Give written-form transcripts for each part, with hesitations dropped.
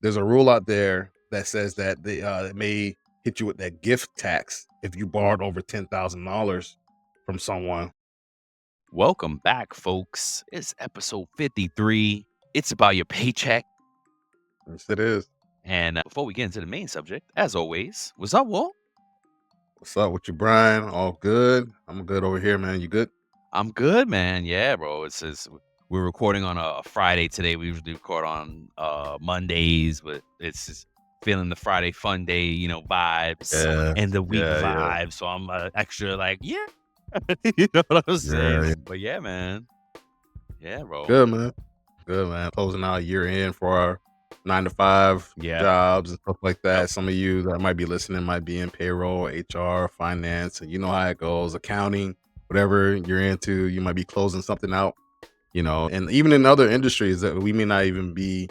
there's a rule out there that says that it may hit you with that gift tax if you borrowed over $10,000 from someone. Welcome back, folks. It's episode 53. It's about your paycheck. Yes, it is. And before we get into the main subject, as always, what's up, Walt? What's up with you, Brian? All good? I'm good over here, man. You good? I'm good, man. Yeah, bro. We're recording on a Friday today. We usually record on Mondays, but it's just feeling the Friday fun day, vibes, Yeah, and the week yeah. vibes. So I'm extra like, yeah, you know what I'm saying? Yeah. But yeah, man. Yeah, bro. Good, man. Good, man. Closing out year end for our 9 to 5 Yeah. jobs and stuff like Yep. that. Some of you that might be listening might be in payroll, HR, finance, and you know how it goes, accounting, whatever you're into, you might be closing something out, and even in other industries that we may not even be,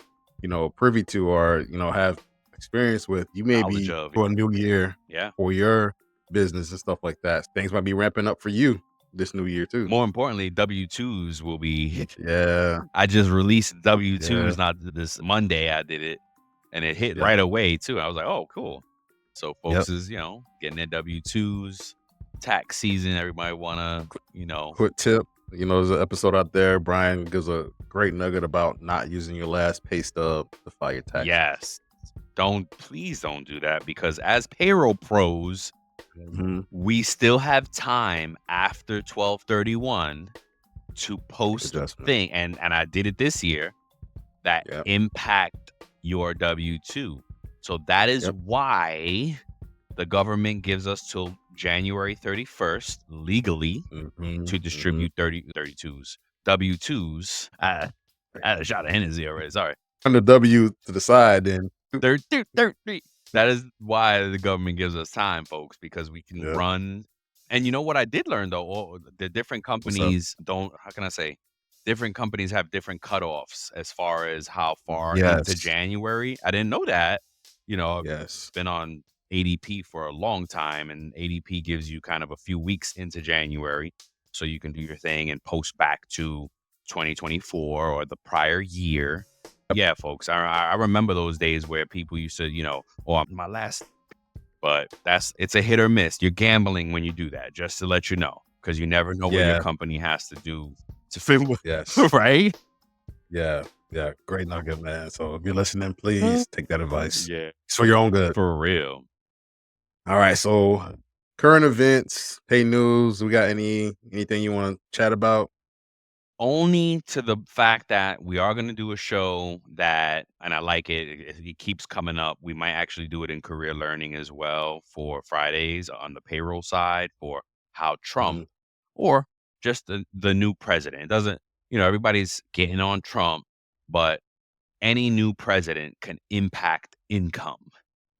privy to or, have experience with, you may Knowledge be of. for a new year Yeah. for your business and stuff like that. Things might be ramping up for you this new year too. More importantly, W-2s will be Yeah. I just released Yeah. W-2s not this Monday, I did it, and it hit Yep. right away too. I was like, "Oh, cool." So Yep. folks is, getting their W-2s, tax season, everybody wanna, Quick tip, there's an episode out there. Brian gives a great nugget about not using your last pay stub to file your taxes. yes. Please don't do that because as payroll pros, Mhm. we still have time after 12/31 to Make post adjustments. and I did it this year that Yep. impact your W-2. So that is Yep. why the government gives us till January 31st legally Mhm. to Mhm. distribute 32s, W-2s. I shot a Hennessy already. Sorry. On the W to the side then. 33. That is why the government gives us time, folks, because we can Yep. run. And you know what I did learn though? The different What's up? companies don't. How can I say? Different companies have different cutoffs as far as how far into Yes. January. I didn't know that. I've Yes. been on ADP for a long time, and ADP gives you kind of a few weeks into January, so you can do your thing and post back to 2024 or the prior year. Yeah, folks, I remember those days where people used to, "Oh, my last," but it's a hit or miss. You're gambling when you do that, just to let you know, because you never know what your Yeah. company has to do to fit with, Yes. right? Yeah. Yeah. Great nugget, man. So if you're listening, please take that advice. Yeah, It's for your own good. for real. All right. So current events, pay news. We got anything you want to chat about? Only to the fact that we are gonna do a show that and I like it, it keeps coming up. We might actually do it in career learning as well for Fridays on the payroll side for how Trump Mhm. or just the new president. It doesn't everybody's getting on Trump, but any new president can impact income,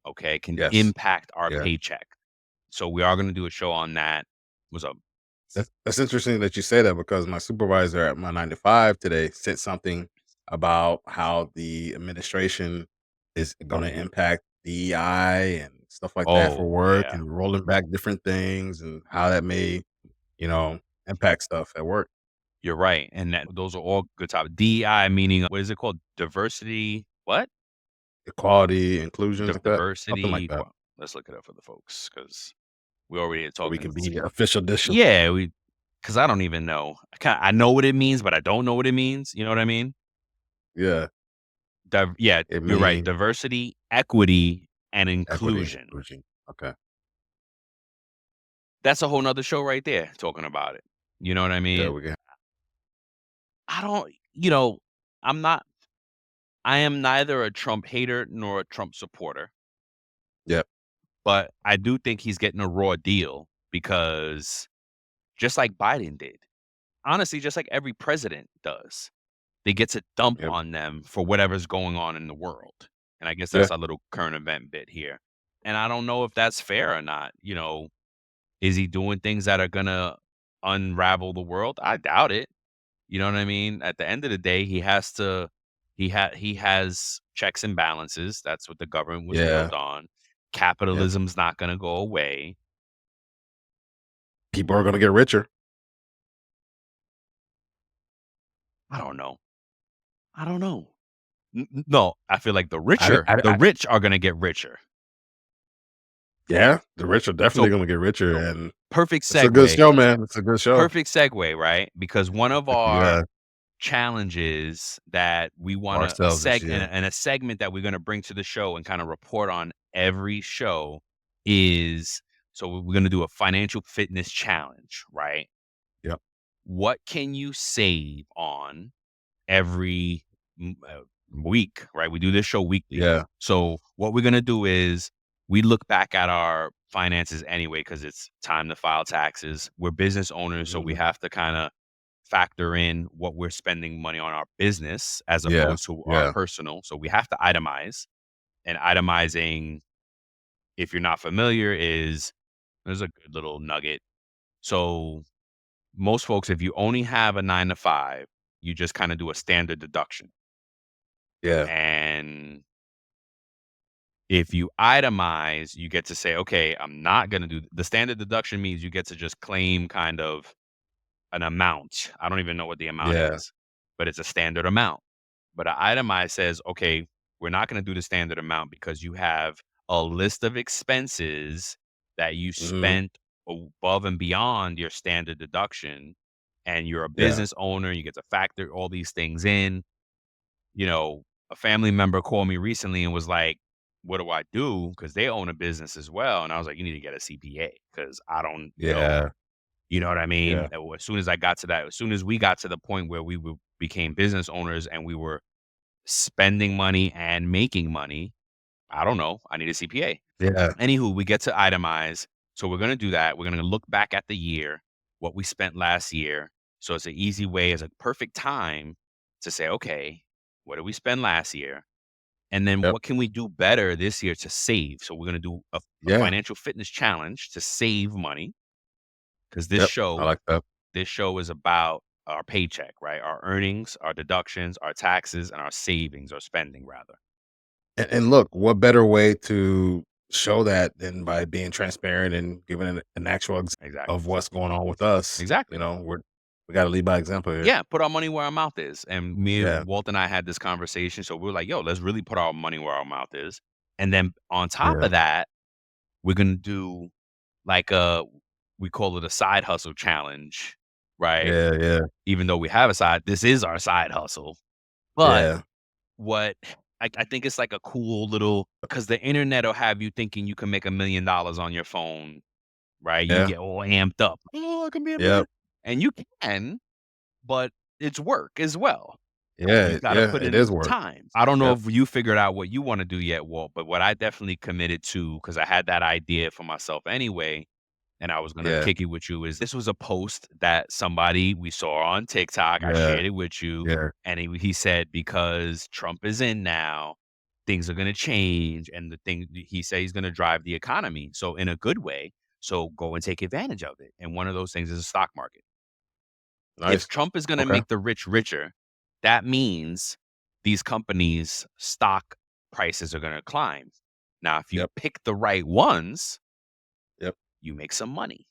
okay? Can Yes. impact our Yeah. paycheck. So we are gonna do a show on that. What's up? That's interesting that you say that because my supervisor at my 9 to 5 today said something about how the administration is going to impact DEI and stuff like that for Oh, work yeah. and rolling back different things and how that may, you know, impact stuff at work. You're right, and those are all good topics. DEI meaning what is it called? Diversity what? Equality, inclusions like that, something like Diversity that. let's look it up for the folks because we already are So we talking. can be official edition. Yeah, because I don't even know. I know what it means, but I don't know what it means. You know what I mean? Yeah. Yeah, It you're right. means Diversity, equity, and equity and inclusion. inclusion. Okay. That's a whole nother show right there talking about it. You know what I Yeah. mean? We can. I don't, I'm not, I am neither a Trump hater nor a Trump supporter. Yep. But I do think he's getting a raw deal because just like Biden did, honestly, just like every president does, they get to dump Yep. on them for whatever's going on in the world. And I guess Yeah. that's a little current event bit here. And I don't know if that's fair or not. Is he doing things that are gonna unravel the world? I doubt it. You know what I mean? At the end of the day, he has checks and balances. That's what the government was Yeah. built on. Yep. Capitalism's not gonna go away. People are going to get richer. I don't know. I don't know. No, I feel like I, I, the I rich are gonna get richer. yeah, the rich are So definitely gonna get richer, so and perfect it's a good segue. show, man. It's a good show. Perfect segue, right? Because one of our Yeah, challenges that we wanna ourselves this year. and a segment that we're gonna bring to the show and kinda report on every show is so we're gonna do a financial fitness challenge, right? Yep. What can you save on every week, right? We do this show weekly. Yeah. So what we're gonna do is we look back at our finances anyway because it's time to file taxes. We're business owners, so we Mhm. have to kind of factor in what we're spending money on our business as Yeah. opposed to our Yeah. personal. So we have to itemize. And itemizing, if you're not familiar, is there's a good little nugget. So most folks, if you only have a 9 to 5, you just kind of do a standard deduction. Yeah. And if you itemize, you get to say, okay, I'm not going to do the standard deduction means you get to just claim kind of an amount. I don't even know what the amount Yeah. is, but it's a standard amount. But an itemize says, okay, we're not going to do the standard amount because you have a list of expenses that you Mhm. spent above and beyond your standard deduction. And you're a Yeah. business owner, you get to factor all these things in. You know, a family member called me recently and was like, "What do I do?" Because they own a business as well. And I was like, "You need to get a CPA because I don't know." Yeah. You know what I mean? Yeah. As soon as I got to that, as soon as we got to the point where became business owners and we were spending money and making money, I don't know. I need a CPA. Yeah. Anywho, we get to itemize. So we're gonna do that. We're gonna look back at the year, what we spent last year. So it's an easy way, it's a perfect time to say, okay, what did we spend last year? And then Yep. what can we do better this year to save? So we're gonna do a Yeah. financial fitness challenge to save money because Yep. I like that. this show is about our paycheck, right? Our earnings, our deductions, our taxes, and our savings or spending rather. And look, what better way to show that than by being transparent and giving an actual Exactly. of what's going on with us. You Exactly. know, we got to lead by example here. Yeah, put our money where our mouth is. And me Yeah. and Walt and I had this conversation. So we were like, yo, let's really put our money where our mouth is. And then on top Yeah. of that, we're gonna do like we call it a side hustle challenge, right? Yeah. Yeah. Even though we have a side, this is our side hustle. But Yeah. what I think it's like a cool little because the internet will have you thinking you can make $1 million on your phone, right? You Yeah. get all amped up. Oh, I can be a Yep. million. And you can, but it's work as well. You Yeah. gotta Yeah. put It in is work. time. I don't know Yep. if you figured out what you wanna do yet, Walt, but what I definitely committed to, because I had that idea for myself anyway, and I was gonna Yeah. kick it with you, is this was a post that somebody we saw on TikTok, I Yeah. shared it with you, Yeah. and he said, "Because Trump is in now, things are gonna change, and the thing" he said he's gonna drive the economy, so in a good way, so go and take advantage of it, and one of those things is the stock market. If Nice. Trump is gonna Okay. make the rich richer, that means these companies' stock prices are gonna climb. Now, if you Yep. pick the right ones, Yep. you make some money.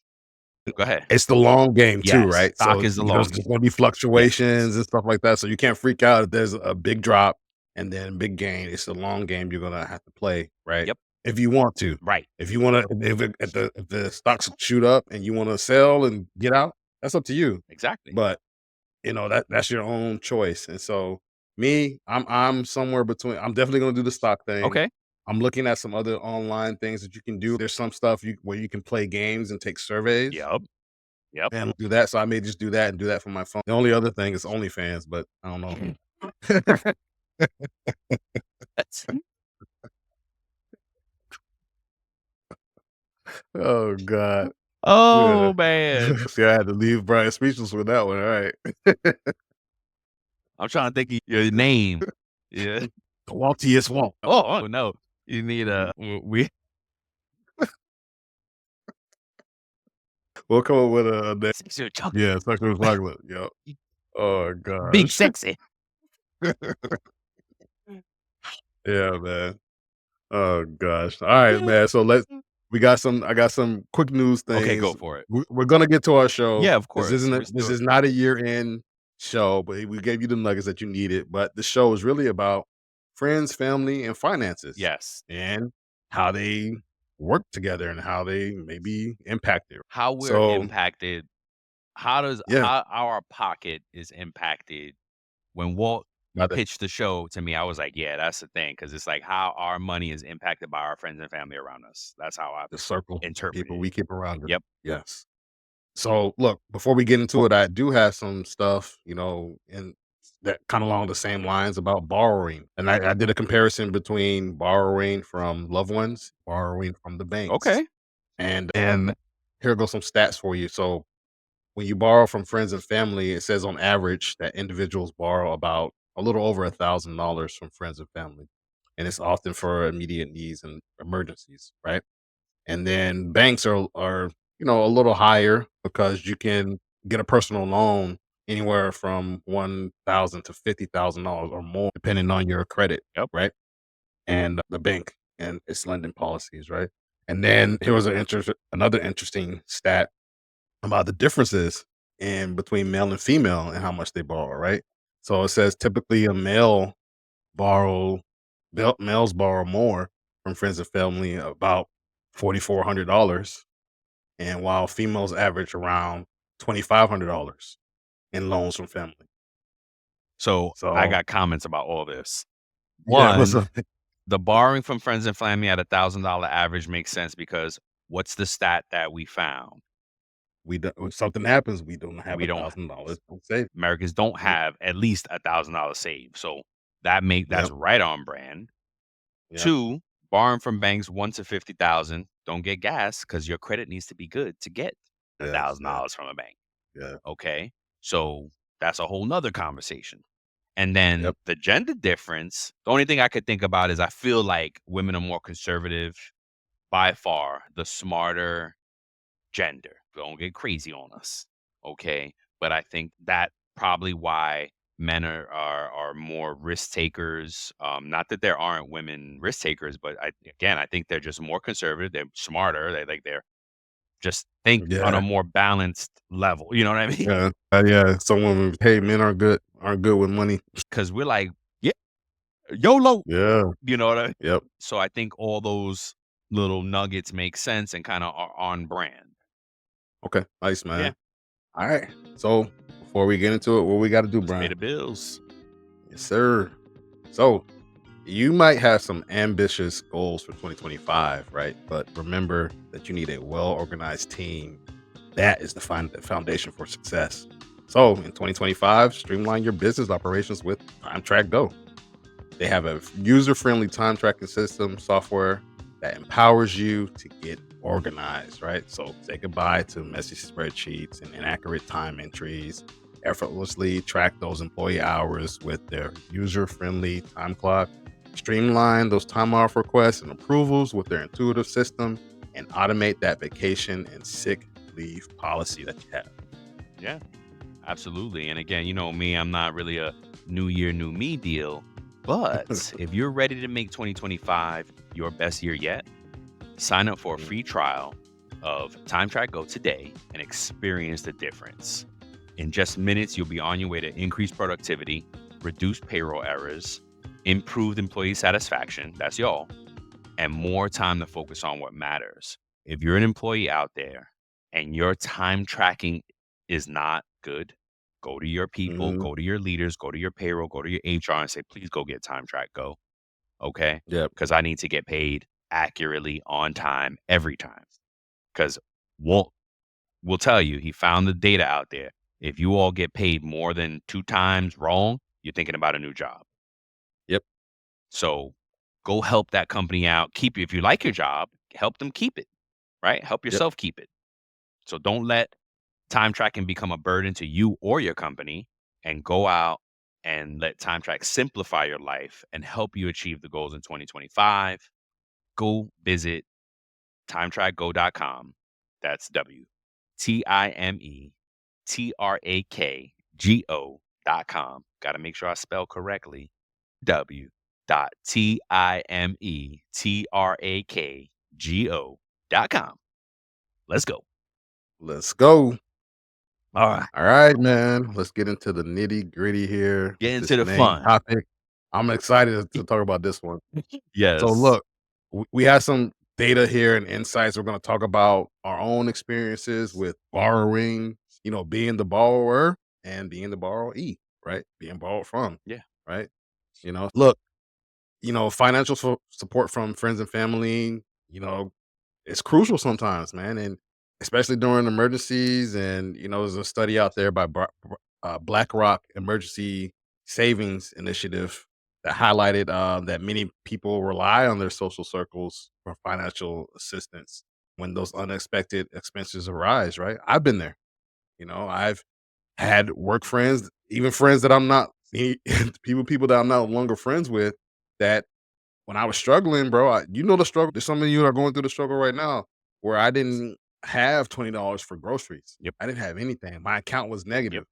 Go ahead. It's the long game too, Yes, right? stock So, is the you know, long there's game. gonna be Yes, fluctuations and stuff like that, so you can't freak out if there's a big drop and then big gain. It's the long game you're gonna have to play, right? yep, If you want to. right, If you wanna if the stocks shoot up and you wanna sell and get out, that's up to you. exactly. But, you know, that's your own choice, and so, me, I'm somewhere between I'm definitely gonna do the stock thing. Okay. I'm looking at some other online things that you can do. There's some stuff where you can play games and take surveys. Yep, yep. And do that, so I may just do that and do that from my phone. The only other thing is OnlyFans, but I don't know. That's Oh god. Yeah. oh, man. See, I had to leave Brian speechless with that one, alright. I'm trying to think of your name. Yeah. Waltius Walt. Oh, no. You need a we We'll come up with a name. sexual chocolate, Yeah, sexual chocolate, yep. Oh big gosh. sexy. Yeah, man. Oh gosh. Alright, man, so I got some quick news Okay, go things. for it. We're gonna get to our show. Yeah, of course. Let's This do it. is not a year-end show, but we gave you the nuggets that you needed, but the show is really about friends, family, and finances, Yes. and how they work together and how they maybe impact it. How we're So, impacted, yeah, how our pocket is impacted. When Walt by pitched the show to me, I was like, "Yeah, that's the thing," because it's like how our money is impacted by our friends and family around us. That's how I the circle of interpreted people it. we keep around us. Yep. Yes. So, look, before we get into it, I do have some stuff, in that kind of along the same lines about borrowing. And I did a comparison between borrowing from loved ones, borrowing from the banks. Okay. And here goes some stats for you. So, when you borrow from friends and family, it says on average that individuals borrow about a little over $1,000 from friends and family. And it's often for immediate needs and emergencies, right? And then banks are, a little higher because you can get a personal loan anywhere from 1,000 to $50,000 or more, depending on your credit, Yep. right? And the bank and its lending policies, right? And then here was another interesting stat about the differences in between male and female and how much they borrow, right? So it says typically a borrow males borrow more from friends and family, about $4,400, and while females average around $2,500 in loans from family. So I So got comments about all this. yeah, what's up? One, the borrowing from friends and family at $1,000 average makes sense because what's the stat that we found? We do, if something happens, we don't have We a don't thousand dollars to save. Americans don't Mm, have at least $1,000 saved. So that's Yep, right on brand. yep, Two, borrowing from banks 1 to 50,000. Don't get gas because your credit needs to be good to get a yes, thousand yeah, dollars from a bank. yeah, Okay. So that's a whole nother conversation. And then yep, the gender difference, the only thing I could think about is I feel like women are more conservative, by far the smarter gender. Don't get crazy on us. Okay. But I think that probably why men are more risk takers. Not that there aren't women risk takers, but I think they're just more conservative. They're smarter. They're just think on a yeah, more balanced level. You know what I mean? yeah, yeah. Some women, hey, men aren't good with money. Because we're like, yeah, YOLO. Yeah, You know what I mean? yep. So I think all those little nuggets make sense and kind of are on brand. Okay, nice, Yeah. man. All right. So before we get into it, what we got to do, Let's pay Brian? the bills. Yes, sir. So you might have some ambitious goals for 2025, right? But remember that you need a well organized team. That is the foundation for success. So in 2025, streamline your business operations with TimeTrak Go. They have a user friendly time tracking system software that empowers you to get organized, right? So say goodbye to messy spreadsheets and inaccurate time entries. Effortlessly track those employee hours with their user friendly time clock. Streamline those time off requests and approvals with their intuitive system, and automate that vacation and sick leave policy that you have. Yeah. Absolutely. And again, you know me, I'm not really a new year, new me deal. But if you're ready to make 2025 your best year yet, sign up for a Mm, free trial of TimeTrak Go today and experience the difference. In just minutes, you'll be on your way to increased productivity, reduced payroll errors, improved employee satisfaction, that's y'all, and more time to focus on what matters. If you're an employee out there and your time tracking is not good, go to your people, mhm. go to your leaders, go to your payroll, go to your HR and say, please go get time track go. Okay. Yep. Because I need to get paid accurately on time every time. Because Walt will tell you he found the data out there. If you all get paid more than 2 times wrong, you're thinking about a new job. Yep. So go help that company out. Keep you if you like your job, help them keep it, right? Help Yep. yourself keep it. So don't let time tracking become a burden to you or your company, and go out and let time track simplify your life and help you achieve the goals in 2025. Go visit timetrackgo.com. That's WTIMETRAKGO.com. Got to make sure I spell correctly. WTIMETRAKGO.com. Let's go. Let's go. All right. All right, man. Let's get into the nitty gritty here Get with into this the main fun. topic. I'm excited to talk about this one. So Yes. look, we have some data here and insights. We're going to talk about our own experiences with borrowing, being the borrower and being the borrowee, right? Being borrowed from, Yeah. right? Look, financial support from friends and family, it's crucial sometimes, man. And especially during emergencies. And, there's a study out there by BlackRock Emergency Savings Initiative that highlighted that many people rely on their social circles for financial assistance when those unexpected expenses arise, right? I've been there. I've had work friends, even friends that I'm not, people that I'm no longer friends with, that when I was struggling, bro, the struggle. There's some of you that are going through the struggle right now where I didn't have $20 for groceries. Yep. I didn't have anything. My account was Yep. negative.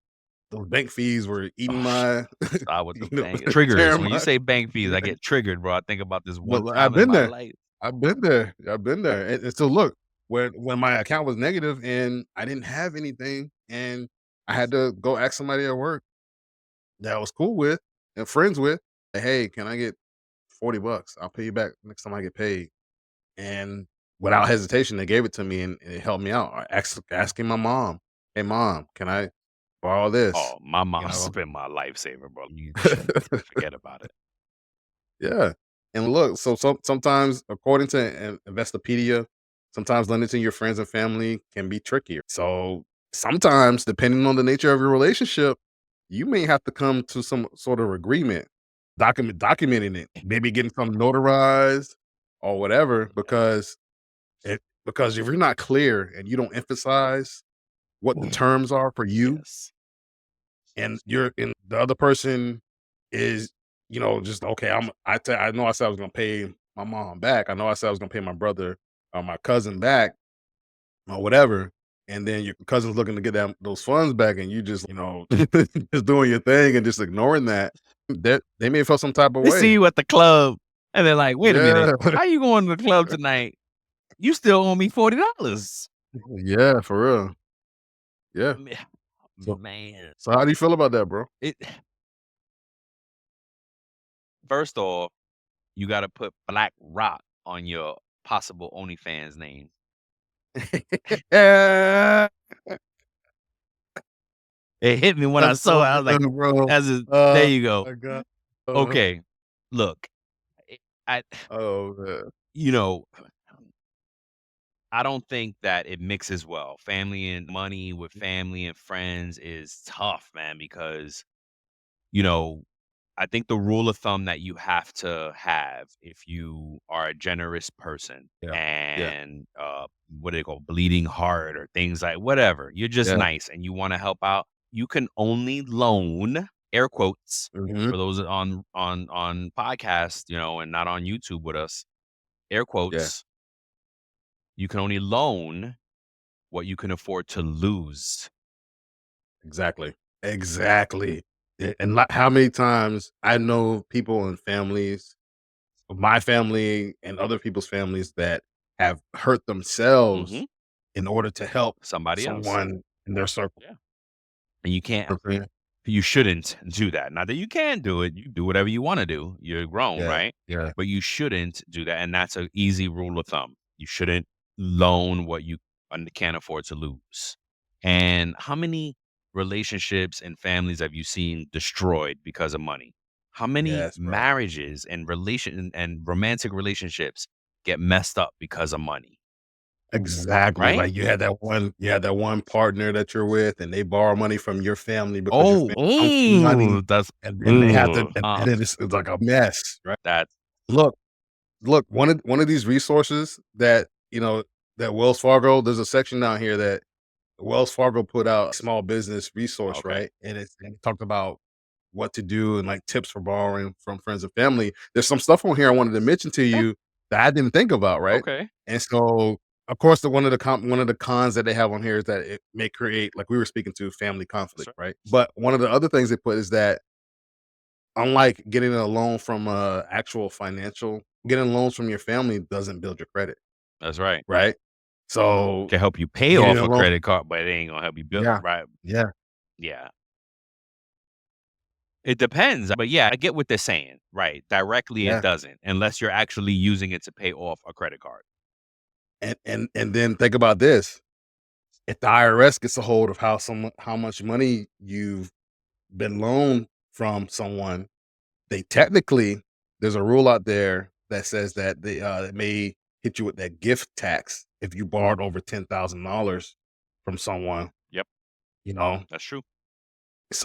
Those bank fees were eating Oh, my, start with the you know, bank triggers. tearing When you my. say bank fees, I Yeah. get triggered, bro. I think about this one Well, I've time in been my there. life. I've been there. I've been there. And so look, when my account was negative and I didn't have anything, and I had to go ask somebody at work that I was cool with and friends with, hey, can I get $40? I'll pay you back next time I get paid. And without hesitation, they gave it to me and it helped me out. Asking my mom, "Hey, mom, can I borrow this?" Oh, my You mom's know? been my lifesaver, bro. You forget about it. Yeah. And look, so sometimes, according to Investopedia, sometimes lending to your friends and family can be trickier. So sometimes, depending on the nature of your relationship, you may have to come to some sort of agreement, documenting it, maybe getting something notarized or whatever, because if you're not clear and you don't emphasize what the terms are for you, Yes. and the other person is, just okay, I know I said I was gonna pay my mom back. I know I said I was gonna pay my brother or my cousin back or whatever. And then your cousin's looking to get those funds back, and you just, just doing your thing and just ignoring that. They may feel some type of They see way. you at the club and they're like, "Wait a minute, Yeah. how you going to the club tonight? You still owe me $40." Yeah, for real. Yeah. So Man, so how do you feel about that, bro? it first off, you gotta put Black Rock on your possible OnlyFans name. Yeah. It hit me when I That's saw so it. I was like, good, bro. "That's a there Oh you go." my god. Okay, look, I Oh, man. you know, I don't think that it mixes well. Family and money with family and friends is tough, man, because, you know, I think the rule of thumb that you have to have if you are a generous person Yeah. Yeah. and what do they call bleeding heart or things like whatever, you're just Yeah. nice and you want to help out, you can only loan air quotes Mhm. for those on podcast, and not on YouTube with us, air Yeah. quotes, you can only loan what you can afford to lose. Exactly. Exactly. And how many times I know people and families, my family and other people's families, that have hurt themselves Hmm. in order to help Somebody else. someone in their circle. Yeah. And you can't You know what I'm saying? You shouldn't do that. Not that you can do it. You do whatever you wanna do. You're grown, Yeah. right? Yeah. But you shouldn't do that, and that's an easy rule of thumb. You shouldn't loan what you can't afford to lose. And how many relationships and families have you seen destroyed because of money? How many Yes, bro. marriages and romantic relationships get messed up because of money, Exactly, right? like, you had that one partner that you're with, and they borrow money from your family because your Oh, family owes you money, that's and they have to, and uh, then it's like a mess, right? that's Look, one of these resources that, that Wells Fargo, there's a section down here that Wells Fargo put out, a small business resource, okay. right? And it talked about what to do and, like, tips for borrowing from friends and family. There's some stuff on here I wanted to mention to Yeah, you that I didn't think about, right? okay. And so, of course, one of the cons that they have on here is that it may create, like we were speaking to, family That's conflict, right. right? But one of the other things they put is that, unlike getting a loan from actual financial, getting loans from your family doesn't build your credit, That's right. right? So Can help you pay getting off a a loan, credit card, but it ain't gonna help you build yeah, right. yeah. Yeah. It depends, but yeah, I get what they're saying, right? Directly, it Yeah. doesn't, unless you're actually using it to pay off a credit card. And then think about this. If the IRS gets a hold of how much money you've been loaned from someone, they technically there's a rule out there that says that they may hit you with that gift tax if you borrowed over $10,000 from someone, Yep, you know? that's true.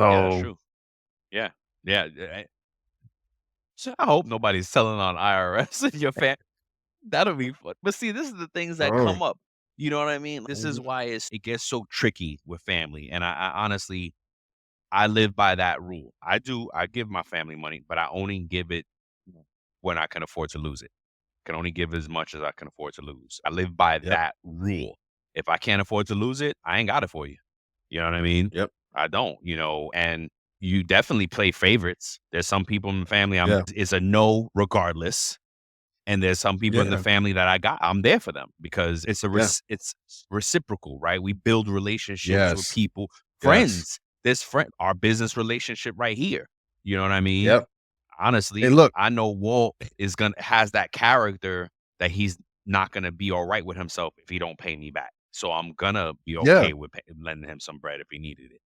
Yeah, that's So true. Yeah, yeah. So I hope nobody's telling on IRS and your family. That'll be fun. But see, this is the things that oh, come up. You know what I mean? This is mhm, why it gets so tricky with family. And I honestly, I live by that rule. I give my family money, but I only give it when I can afford to lose it. Can only give as much as I can afford to lose. I live by yep, that rule. If I can't afford to lose it, I ain't got it for you. You know what I mean? yep, I don't, and you definitely play favorites. There's some people in the family yeah, it's a no regardless. And there's some people in the yeah, family that I'm there for them because yeah, it's reciprocal, right? We build relationships with yes, people, yes, friends. This friend, our business relationship right here. You know what I mean? yep, Honestly, and look I know Walt has that character that he's not gonna be all right with himself if he don't pay me back. So I'm gonna be yeah, okay with lending him some bread if he needed it.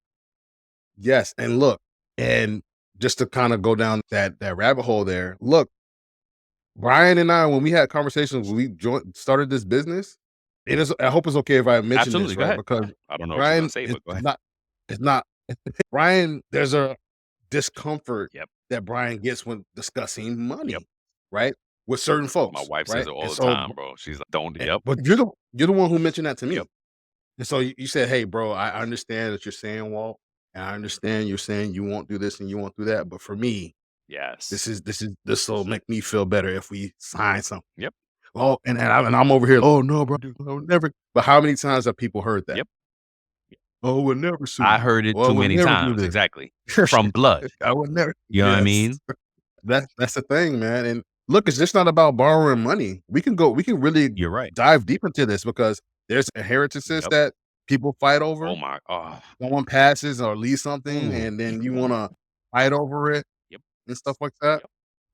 yes, and look, and just to kinda go down that rabbit hole there, look, Brian and I, when we had conversations when we started this business, it is I hope it's okay if I mention Absolutely, this, go right? ahead. Because I don't know what you're gonna Brian say, is but go ahead. not Brian, there's a discomfort Yep, that Brian gets when discussing yep. money, right? With certain My folks, wife says right? it And all the so time, bro. She's like, "Don't." eh, Yep, but you're the one who mentioned that to yep, me. And so you said, "Hey, bro, I understand that you're saying, Walt, and I understand you're saying you won't do this and you won't do that, but for me, yes, this will make me feel better if we sign something." yep, Oh, and I'm over here, "Oh, no, bro, I would never." But how many times have people heard that? yep. "Oh, we'll never sue I you." heard it "Well, I too would many never do times, this." exactly. From blood, I would never you know what I yes. mean? That's the thing, man, and look, it's just not about borrowing money. We can really You're right. dive deep into this because there's inheritances Yep. that people fight Oh over. my Someone passes or leaves something, ooh, and then you wanna fight over it yep, and stuff like that.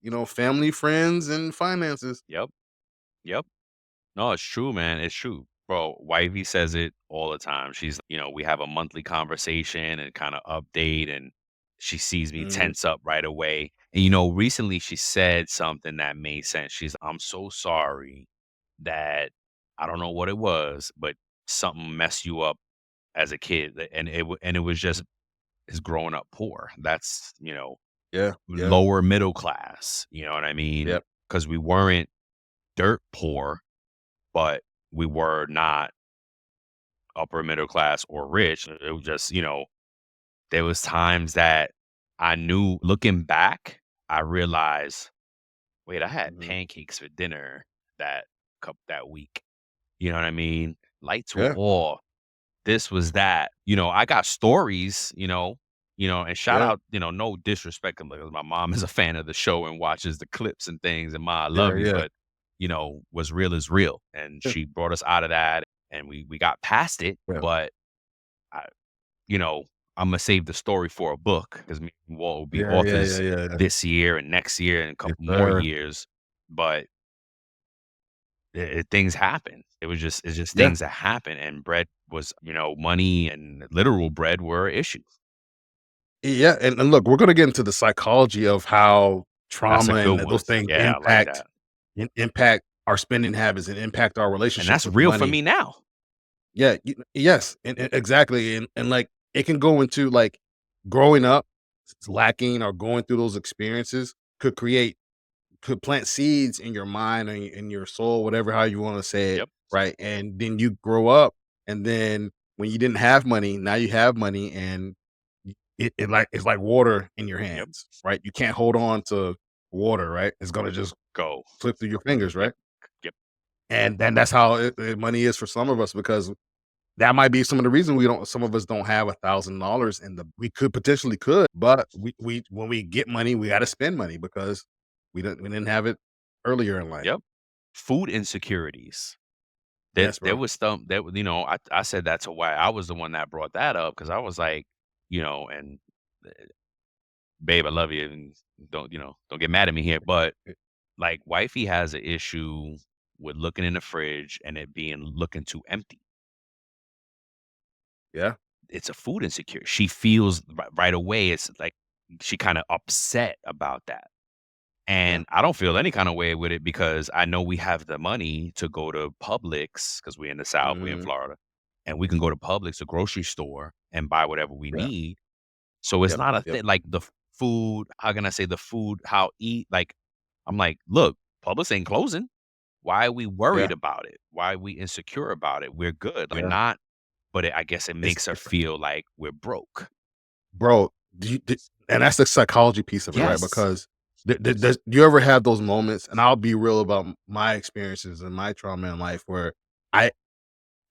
yep, Family, friends, and finances. yep, yep. No, it's true, man. It's true. Bro, Wifey says it all the time. We have a monthly conversation and kind of update, and she sees me Mhm. tense up right away. And, recently she said something that made sense. I'm so sorry that I don't know what it was, but something messed you up as a kid. And it was just is growing up poor. That's, Yeah, yeah, lower middle class. You know what I mean? yep, Because we weren't dirt poor, but we were not upper middle class or rich. It was just, there was times that I knew looking back, I realized, wait, I had mhm, pancakes for dinner that week. You know what I mean? Lights were yeah, off. This was that. I got stories, and shout yeah, out, no disrespect, because my mom is a fan of the show and watches the clips and things, and Ma, I yeah, love you, yeah, but what's real is real. And yeah, she brought us out of that and we got past it. yeah, But I, you know, I'm gonna save the story for a book because me and Walt will be yeah, yeah, yeah, authors yeah, this year and next year and a yes, couple more sir. years. But things happen. It's just Yeah, things that happen, and bread was, money and literal bread were issues. yeah, and look, we're gonna get into the psychology of how That's a trauma good and one. those things Yeah, I like that. impact our spending habits and impact our And relationships that's with real for money. me now. Yeah, yes, and exactly, and like it can go into like growing up lacking or going through those experiences could plant seeds in your mind and in your soul, whatever how you want to say it, Yep, right? And then you grow up, and then when you didn't have money, now you have money, and it's like water in your yep, hands, right? You can't hold on to water, right? It's gonna just go. slip through your fingers, Yep, right? yep, And then that's how money is for some of us because that might be some of the reason some of us don't have $1,000 in the we could potentially could, but we when we get money, we gotta spend money because we didn't have it earlier in life. yep. Food insecurities. That Yes, there bro. was some that I said that to why I was the one that brought that up because I was like, and babe, I love you, and don't get mad at me here, but, like, wifey has an issue with looking in the fridge and it being looking too empty. Yeah, It's a food insecure. She feels right away, it's like she kinda upset about that. yeah. And I don't feel any kind of way with it because I know we have the money to go to Publix because we're in the South, we're in Mhm. Florida, and we can go to Publix, a grocery store, and buy whatever we Yeah. need. So it's Yep, not a yep. thing like the food, how can I say the food, how eat like I'm like, look, Publix ain't closing. Why are we worried Yeah, about it? Why are we insecure about it? We're good. We're yeah. not, but I guess it It's makes her different. feel like we're broke. Bro, and that's the psychology piece of it, right? Yes. Because there's do you ever have those moments, and I'll be real about my experiences and my trauma in life where I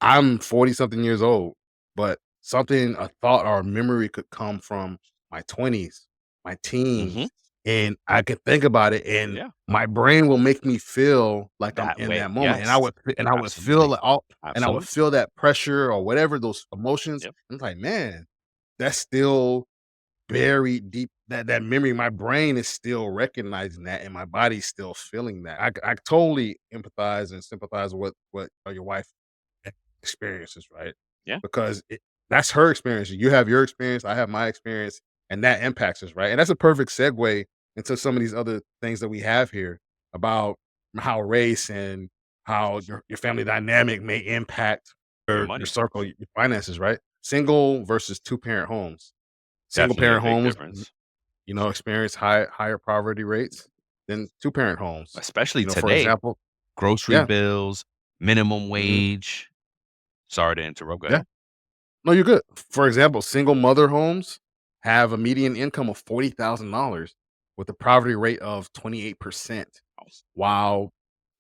I'm 40 something years old, but something, a thought or a memory could come from my 20s, my Mhm. teens, and I could think about it, and Yeah. my brain will make me feel like I'm That in way. that moment, and Yes. I would feel Absolutely. it all, and I would Absolutely. feel that pressure or whatever those emotions. Yep. I'm like, man, that's still buried deep, that memory. My brain is still recognizing that, and my body's still feeling that. I totally empathize and sympathize with what your wife experiences, right? Yeah. Because that's her experience. You have your experience, I have my experience, and that impacts us, right? And that's a perfect segue into some of these other things that we have here about how race and how your family dynamic may impact Your your money. circle, your finances, right? Single versus two parent homes. Single Definitely a parent big homes, difference, experience higher poverty rates than two parent homes. especially For today. example, Grocery yeah, bills, minimum mhm, wage. Sorry to interrupt, go yeah. ahead. No, you're good. For example, single mother homes have a median income of $40,000 with a poverty rate of 28%, Oh, while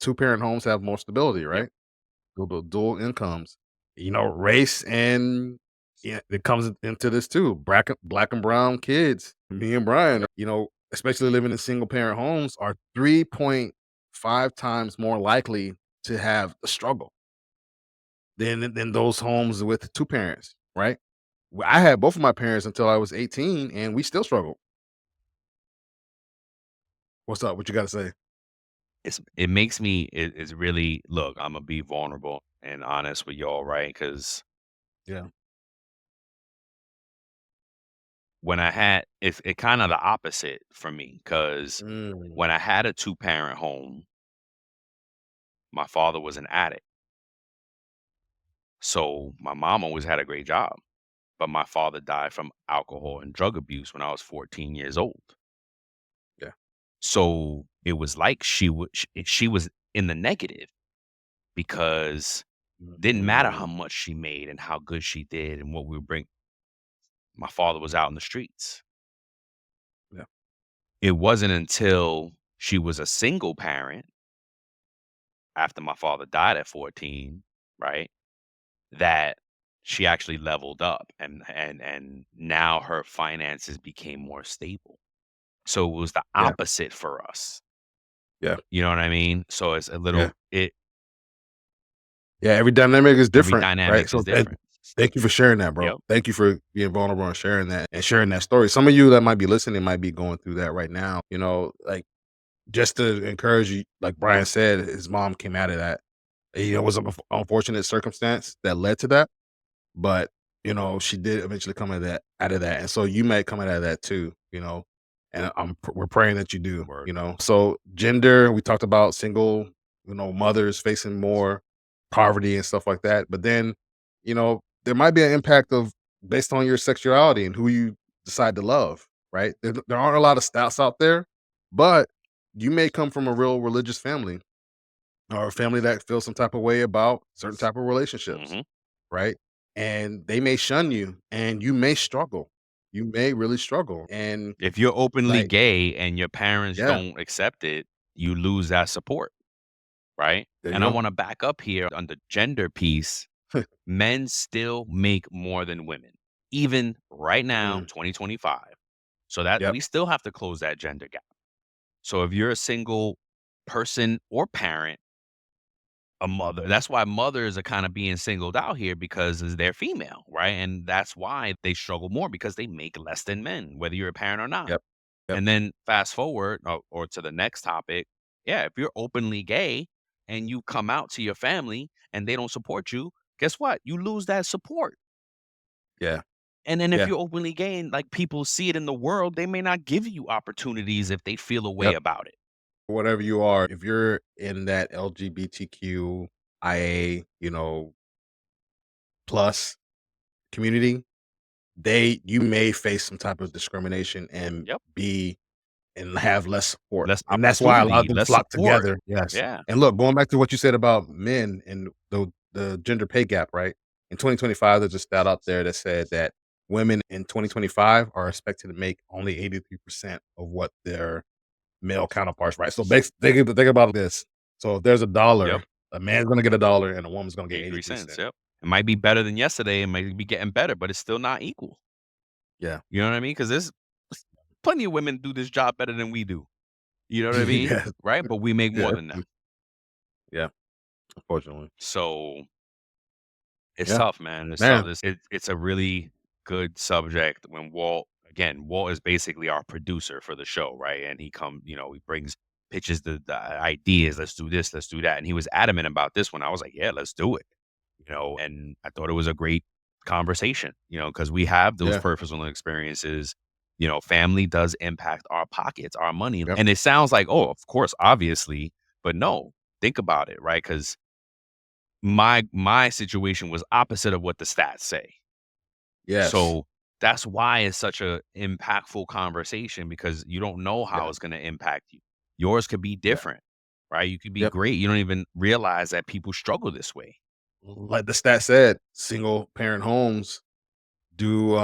two-parent homes have more stability, yep, right? Dual incomes. Race and, yeah, it comes into this too. Black and brown kids, me and Brian, especially living in single parent homes, are 3.5 times more likely to have a struggle than those homes with two parents, right? I had both of my parents until I was 18, and we still struggle. What's up? What you got to say? it makes me it's really look, Imma be vulnerable and honest with y'all, right? Because Yeah. when I had it kinda the opposite for me. Because Mm, when I had a two-parent home, my father was an addict, so my mom always had a great job, but my father died from alcohol and drug abuse when I was 14 years old. yeah. So, it was like she was in the negative because didn't matter how Mhm. much she made and how good she did and what we would bring. My father was out in the streets. Yeah. It wasn't until she was a single parent after my father died at 14, right, that she actually leveled up and now her finances became more stable. So, it was the Yeah. opposite for us. Yeah. You know what I mean? So, it's a Yeah. little it Yeah. Every dynamic is every different, right? dynamic is So, and different. thank you for sharing that, bro. Yep. Thank you for being vulnerable and sharing that story. Some of you that might be listening might be going through that right now. Like, just to encourage you, like Brian said, his mom came out of that. It was an unfortunate circumstance that led to that. But, she did eventually come out of that, and so you may come out of that too, and we're praying that you do, Word. So gender, we talked about single, mothers facing more poverty and stuff like that, but then, there might be an impact of based on your sexuality and who you decide to love, right? There aren't a lot of stats out there, but you may come from a real religious family or a family that feels some type of way about certain type of relationships, Mhm. right? And they may shun you and you may struggle. You may really struggle. And If you're openly like, gay and your parents yeah, don't accept it, you lose that support, right? there you And I go. wanna back up here on the gender piece. Men still make more than women, even right now, Mm, 2025. So that yep, we still have to close that gender gap. So if you're a single person or parent, a mother, that's why mothers are kind of being singled out here because they're female, right? And that's why they struggle more because they make less than men, whether you're a parent or not. yep, Yep. And then fast forward or to the next topic. Yeah, if you're openly gay and you come out to your family and they don't support you, guess what? You lose that support. Yeah. And then if Yeah. you're openly gay and like people see it in the world, they may not give you opportunities if they feel a way Yep. about it. Whatever you are, if you're in that LGBTQIA, plus community, you may face some type of discrimination and Yep. be and have less support. Less And that's why a lot of opportunity, them less flock support. together. Yes. Yeah. And look, going back to what you said about men and the gender pay gap, right? In 2025, there's a stat out there that said that women in 2025 are expected to make only 83% of what their male counterparts, right? So think about this. So if there's a Yep. dollar, a man's gonna get a dollar and a woman's gonna get 83 83 cents. cents. Yep. It might be better than yesterday. It might be getting better, but it's still not equal. Yeah. You know what I mean? Because there's plenty of women do this job better than we do. You know what I mean? Yeah. Right? But we make more Yeah. than them. Yeah. Unfortunately. So it's Yeah. tough, man. It's tough. Man. It's a really good subject when Walt is basically our producer for the show, right? And he brings pitches the ideas, let's do this, let's do that. And he was adamant about this one. I was like, yeah, let's do it. And I thought it was a great conversation, because we have those Yeah. personal experiences. Family does impact our pockets, our money. Yep. And it sounds like, oh, of course, obviously, but no, think about it, right? Because my situation was opposite of what the stats say. Yes. So that's why it's such a impactful conversation because you don't know how Yeah. it's going to impact you. Yours could be Yeah. different, right? You could be Yep. great. You don't even realize that people struggle this way. Like the stat said, single parent homes do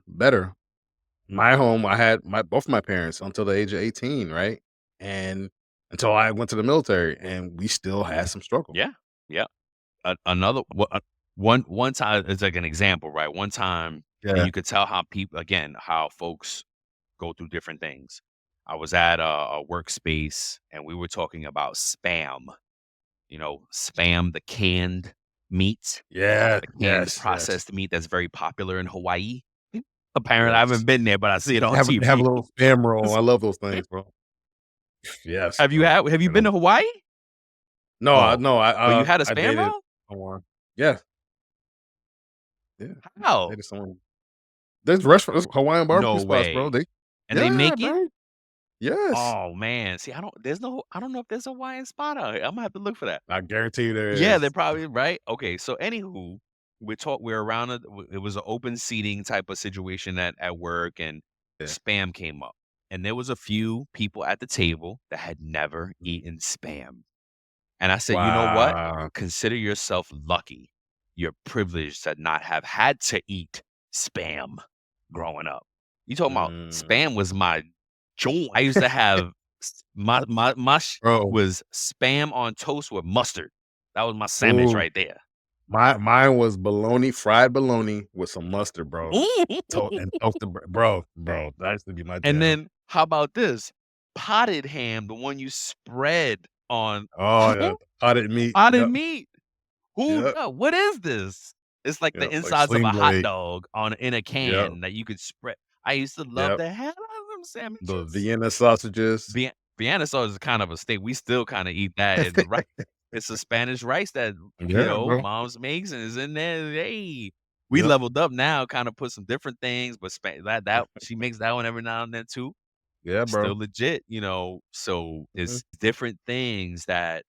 better. My home, I had my both my parents until the age of 18, right? And until I went to the military and we still had some struggle. Yeah. Yeah. Another one time it's like an example, right? One time, and Yeah. you could tell how people again how folks go through different things. I was at a workspace and we were talking about spam. Spam, the canned meat, Yeah. the canned Yes. Yes. processed meat that's very popular in Hawaii. Apparently, I Yes. haven't been there, but I see it on They have a TV. little spam roll. I love those things, bro. Yes, Have you bro. had? Have you You been know? to Hawaii? No, I Oh, no, but you had a I spam dated roll? someone. Yeah. Yeah. I How? dated someone. There's Hawaiian barbecue No spots, bro. way. They And they Yeah, make it? bro. Yes. Oh man, see, I don't know if there's a Hawaiian spot out here. I'm gonna have to look for that. I guarantee you there Yeah, they're is. probably right. Okay, so anywho, we're around it was an open seating type of situation at work, and Yeah. spam came up, and there was a few people at the table that had never Mhm. eaten spam, and I said, you know what? Wow. Consider yourself lucky. You're privileged to not have had to eat spam growing up. You talking about Mm. spam was my joint. I used to have Bro, was spam on toast with mustard. That was my sandwich ooh, right there. mine was fried bologna with some mustard, bro. And toasted bro, that used to be my And jam. then how about this? Potted ham, the one you spread on Oh, yeah, potted meat. potted Yep, meat. Who yep, what is this? It's like the yep, like insides of Sling a hot Blade. dog in a Yep, can that you could spread. I used to love yep. the hell out of them The sandwiches. Vienna sausages. Vienna sauce is kind of a steak. We still kinda eat that in the rice. It's a Spanish rice that, Yeah, bro. mom's makes and is in there. Hey, we Yep. leveled up now, kinda put some different things, but that she makes that one every now and then too. Yeah, bro. Still legit, so Mhm, it's different things that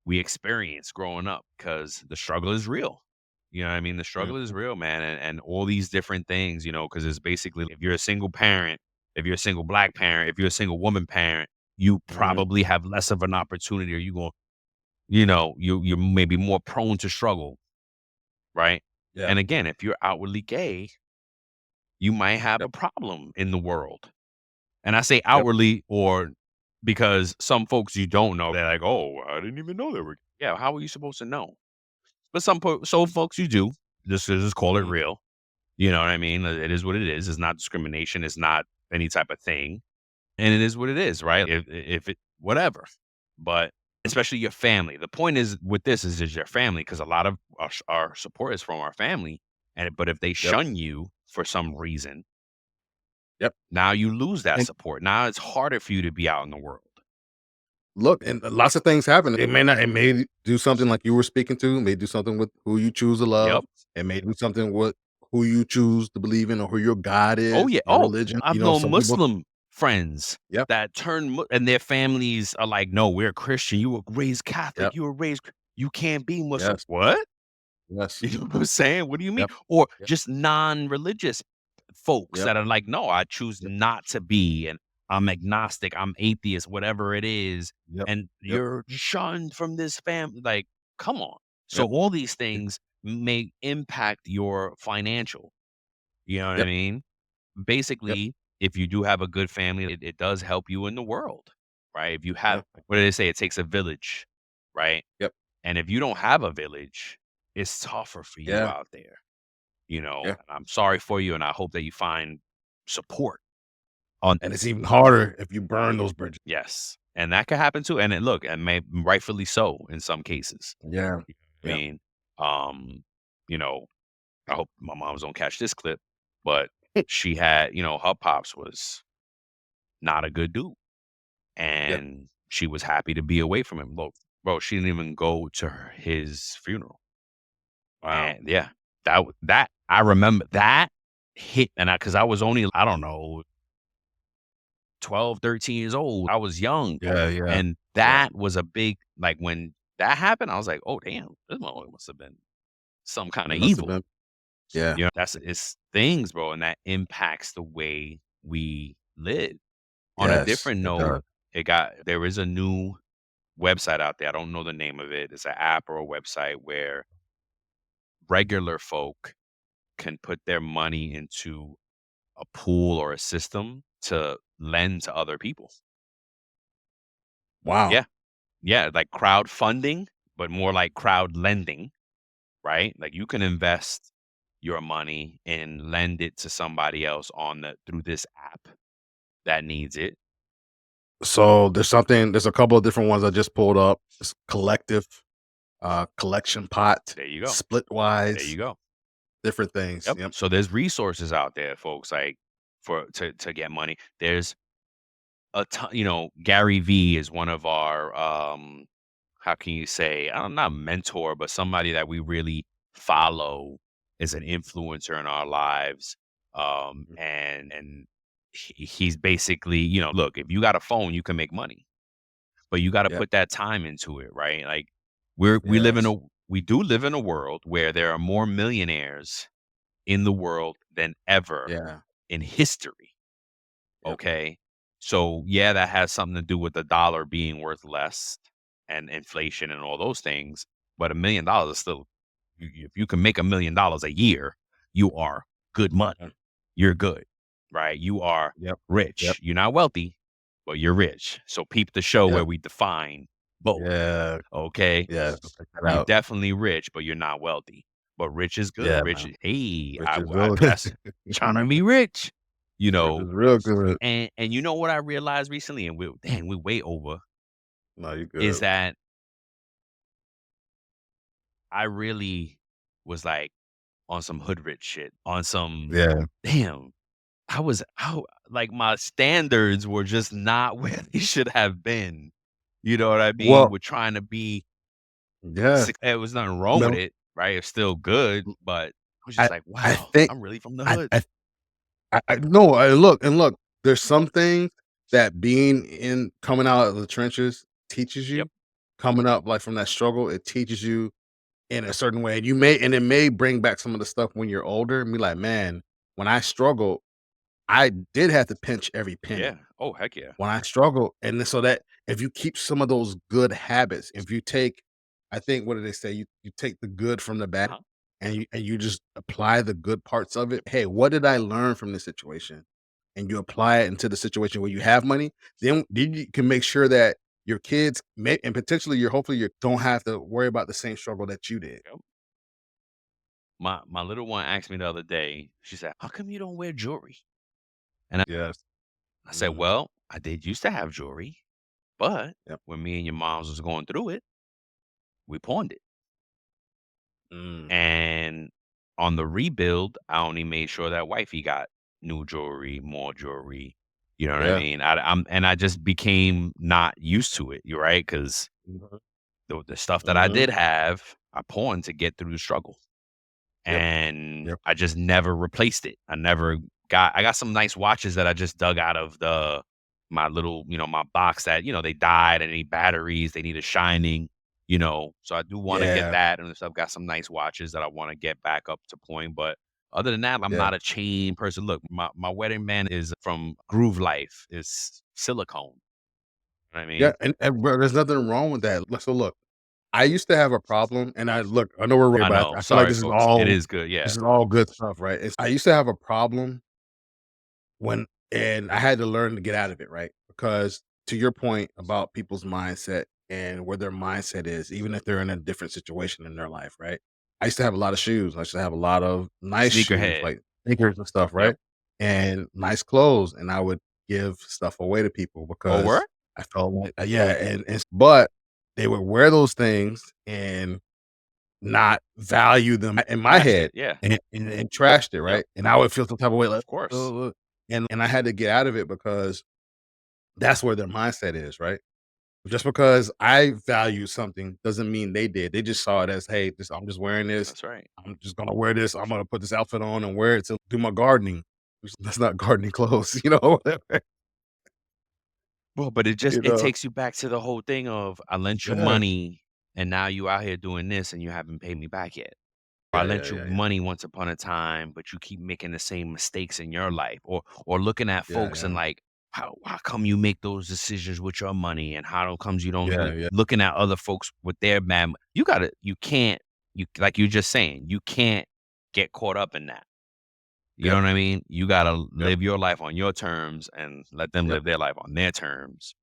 we experience growing up because the struggle is real. You know what I mean? The struggle is mhm, real, man, and all these different things, because it's basically if you're a single parent, if you're a single black parent, if you're a single woman parent, you mhm. probably have less of an opportunity, or you may be more prone to struggle, right? Yeah, And again, if you're outwardly gay, you might have a yep, problem in the world. And I say yep. outwardly or because some folks you don't know, they're like, "Oh, I didn't even know they were." Yeah, how are you supposed to know? But some folks you do. Just call it Mhm, real. You know what I mean? It is what it is. It's not discrimination. It's not any type of thing, and it is what it is, right? If it whatever, but mhm. especially your family. The point is with this is your family because a lot of our support is from our family, but if they Yep, shun you for some reason, Yep. Now you lose that And support. Now it's harder for you to be out in the world. look, and lots of things happen. It may do something like you were speaking to, it may do something with who you choose to love. Yep. It may do something with who you choose to believe in or who your God Oh, is, yeah. your Oh, religion. I've known Some people. Muslim friends Yep, that and their families are like, "No, we're Christian. You were raised yep, Catholic. You were raised you can't be Muslim." yes, What? yes, You know what I'm saying? What do you mean? yep, Or yep, just non-religious folks yep, that are like, "No, I choose yep, not to be, and I'm agnostic, I'm atheist, whatever it is, yep, and yep, you're shunned from this family." Like, come on. So yep, all these yep, things may impact your financial. You know what I yep, mean? yep, Basically, if you do have a good family, it does help you in the world, right? If you have, yep, what do they say? It takes a village, right? yep, And if you don't have a village, it's tougher for you yeah, out there, you know. yeah. And I'm sorry for you, and I hope that you find support on And it's even harder if you burn those bridges. yes. And that could happen too. And it look, and may rightfully so in some cases. Yeah, I yeah. mean, um, you know, I hope my moms don't catch this clip, but she had, her pops was not a good dude. Yep. And she was happy to be away from him. Look, bro, she didn't even go to his funeral. Wow. And yeah, that I remember that hit, and because I was only, I don't know, 12, 13 years old. I was young. Yeah, yeah, And yeah. that was a big, like, when that happened, I was like, "Oh, damn, this motherfucker must have been some kind It of must have evil." been. Yeah. That's it's things, bro, and that impacts the way we live. On a Yes, different it note, does. there is a new website out there. I don't know the name of it. It's an app or a website where regular folk can put their money into a pool or a system to lend to other people. Wow. Yeah. Yeah. Like crowdfunding, but more like crowd lending, right? Like you can invest your money and lend it to somebody else through this app that needs it. So there's a couple of different ones I just pulled up. It's collective, collection pot, There you go. There splitwise, you go. different things. Yep. Yep. So there's resources out there, folks, like to get money. There's a ton, Gary V is one of our how can you say, I don't not mentor, but somebody that we really follow is an influencer in our lives. Mhm. And he's basically, look, if you got a phone, you can make money, but you got to Yep. put that time into it, right? Like Yes. we do live in a world where there are more millionaires in the world than ever Yeah. in history. Yep. Okay. So, yeah, that has something to do with the dollar being worth less and inflation and all those things. But $1 million is still, if you can make $1 million a year, you are good money. Mm. You're good, right? You are Yep. Yep. rich. You're not wealthy, but you're rich. So, peep the show where Yep. we define both. Yeah. Okay. Yeah. I'll check that You're out. definitely rich, but you're not wealthy. But rich is good. Yeah, Rich, man. hey, Which is I real. that's trying to be rich, you Which know. is real good. And you know what I realized recently, and we're way over, No, you is good. that I really was like on some hood rich shit, on some Yeah. damn. Like my standards were just not where they should have been. You know what I mean? Well, We're trying to be yeah. There was nothing wrong with No, it, right? It's still good, but I was just I like, I wow, think I'm really from the I hood. I I no, I look, there's some things that being in coming out of the trenches teaches Yep. you. Coming up, like, from that struggle, it teaches you in a certain way, and it may bring back some of the stuff when you're older and be like, "Man, when I struggled, I did have to pinch every Yeah. penny." Oh, heck yeah. When I struggle, and then so that if you keep some of those good habits, if you take I think what do they say? You take the good from the bad Uh-huh. and you just apply the good parts of it. "Hey, what did I learn from this situation?" And you apply it into the situation where you have money, then you can make sure that your kids may and potentially your hopefully you don't have to worry about the same struggle that you did. Yep. My little one asked me the other day, she said, "How come you don't wear jewelry?" And Yes. I said, Mhm. "Well, I did used to have jewelry, but Yep. when me and your moms was going through it, we pawned it. Mm. And on the rebuild, I only made sure that wifey got new jewelry, more jewelry. You know what I Yeah. mean? I just became not used to it. You're right, because Mhm. the stuff that I Mhm. did have, I pawned to get through the struggle, Yep. and Yep. I just never replaced it. I got some nice watches that I just dug out of my little, my box that, they died and need batteries, they need a shining, so I do wanna get Yeah. that, and so I've got some nice watches that I wanna get back up to point, but other than that, I'm Yeah. not a chain person. Look, my wedding band is from Groove Life, it's silicone, you know what I Yeah, mean? and bro, there's nothing wrong with that. So look, I used to have a problem, and I know we're I but know, I feel like sorry, folks. It is good, this yeah. is all good stuff, right? I used to have a problem when and I had to learn to get out of it, right? Because to your point about people's mindset and where their mindset is, even if they're in a different situation in their life, right? I used to have a lot of shoes. I used to have a lot of nice shoes, Sneakerhead. like sneakers and stuff, Yep. right? And nice clothes, and I would give stuff away to people Oh, word? because I felt like, yeah, but they would wear those things and not value them in my Trashed head it, yeah. and trashed it, Yep, right? And I would feel some type of way like, of course. and I had to get out of it because that's where their mindset is, right? Just because I value something doesn't mean they did. They just saw it as, hey, I'm just wearing this. That's right. I'm just gonna wear this. I'm gonna put this outfit on and wear it to do my gardening. That's not gardening clothes, whatever. Well, but You it know? takes you back to the whole thing of, "I lent you Yeah. money, and now you out here doing this, and you haven't paid me back yet." Or, "I Yeah, yeah, lent you yeah, yeah. money once upon a time, but you keep making the same mistakes in your life." Or looking at Yeah, folks and yeah. like, "How come you make those decisions with your money, and how comes you don't Yeah, do" yeah. looking at other folks with their man you can't like you're just saying, you can't get caught up in that. You know Yep, what I mean? You gotta yep, live your life on your terms and let them yep, live their life on their terms.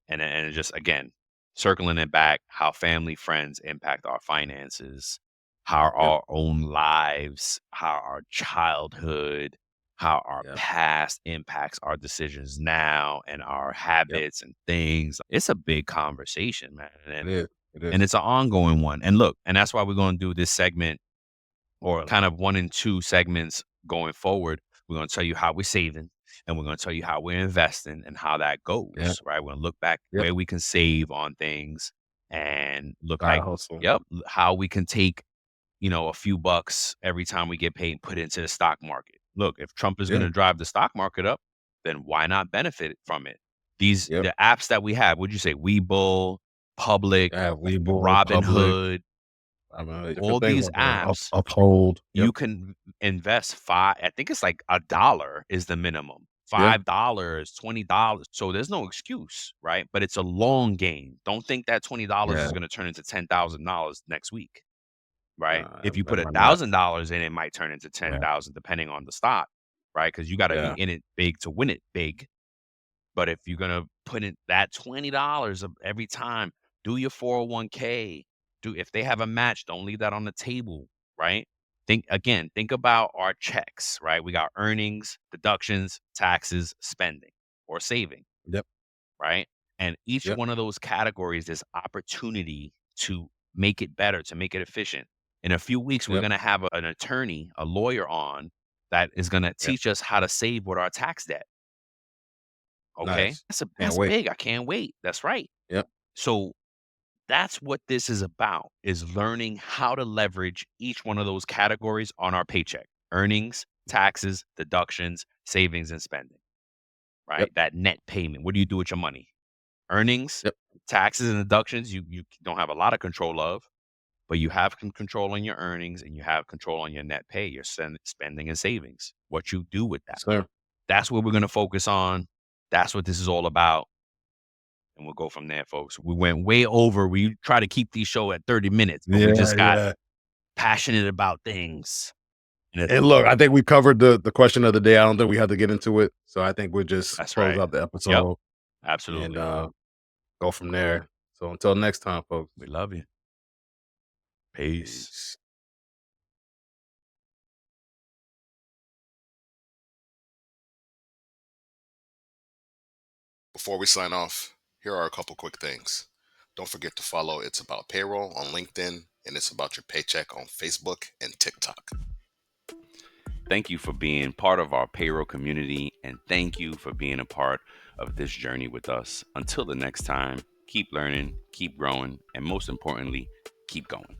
And it just again, circling it back, how family, friends impact our finances, how yep, our own lives, how our childhood, how our yep, past impacts our decisions now and our yep. habits and things. It's a big conversation, man. It is. It And is. it's an ongoing one. And look, and that's why we're gonna do this segment or kind of 1 and 2 segments going forward. We're gonna tell you how we're saving, and we're gonna tell you how we're investing and how that Yeah, goes, right? We're gonna look back yep. where we can save on things and look Side like, hustle. yep, how we can take, a few bucks every time we get paid and put it into the stock market. Look, if Trump is Yeah, gonna drive the stock market up, then why not benefit from it? yep. The apps that we have, would you say Webull, Public, Yeah, Webull, Public. Robinhood, I mean, all different things these out there. apps Uphold. Yep. you can invest 5 I think it's like a dollar is the minimum. Yeah. $5, $20. So there's no excuse, right? But it's a long game. Don't think that $20 Yeah. is gonna turn into $10,000 next week, right? Nah, If you that put might not. $1,000 in, it might turn into Yeah. 10,000 depending on the stock, right? Because you gotta be Yeah. in it big to win it big. But if you're gonna put in that $20 of every time, do your 401k. Do if they have a match, don't leave that on the table, right? Think about our checks, right? We got earnings, deductions, taxes, spending, or saving, Yep. right? And each Yep. one of those categories is opportunity to make it better, to make it efficient. In a few weeks, we're Yep. gonna have an attorney, a lawyer on that is gonna Yep. teach us how to save with our tax debt. Okay? Nice. Can't That's wait. big, I can't wait. That's right. Yep. So, that's what this is about, is learning how to leverage each one of those categories on our paycheck. Earnings, taxes, deductions, savings, and spending, Yep. right? That net payment. What do you do with your money? Earnings, Yep. taxes, and deductions, you don't have a lot of control of, but you have control on your earnings and you have control on your net pay, your spending and savings, what you do with that. Yes, sir. That's what we're gonna focus on. That's what this is all about. And we'll go from there, folks. We went way over. We try to keep these show at 30 minutes, but we Yeah, just got yeah. passionate about things. And And look, I think we covered the question of the day. I don't think we had to get into it. So I think we'll just that's close right. out the Yep, episode and absolutely. go from there. So until next time, folks. We love you. Peace. Peace. Before we sign off, here are a couple quick things. Don't forget to follow It's About Payroll on LinkedIn and It's About Your Paycheck on Facebook and TikTok. Thank you for being part of our payroll community, and thank you for being a part of this journey with us. Until the next time, keep learning, keep growing, and most importantly, keep going.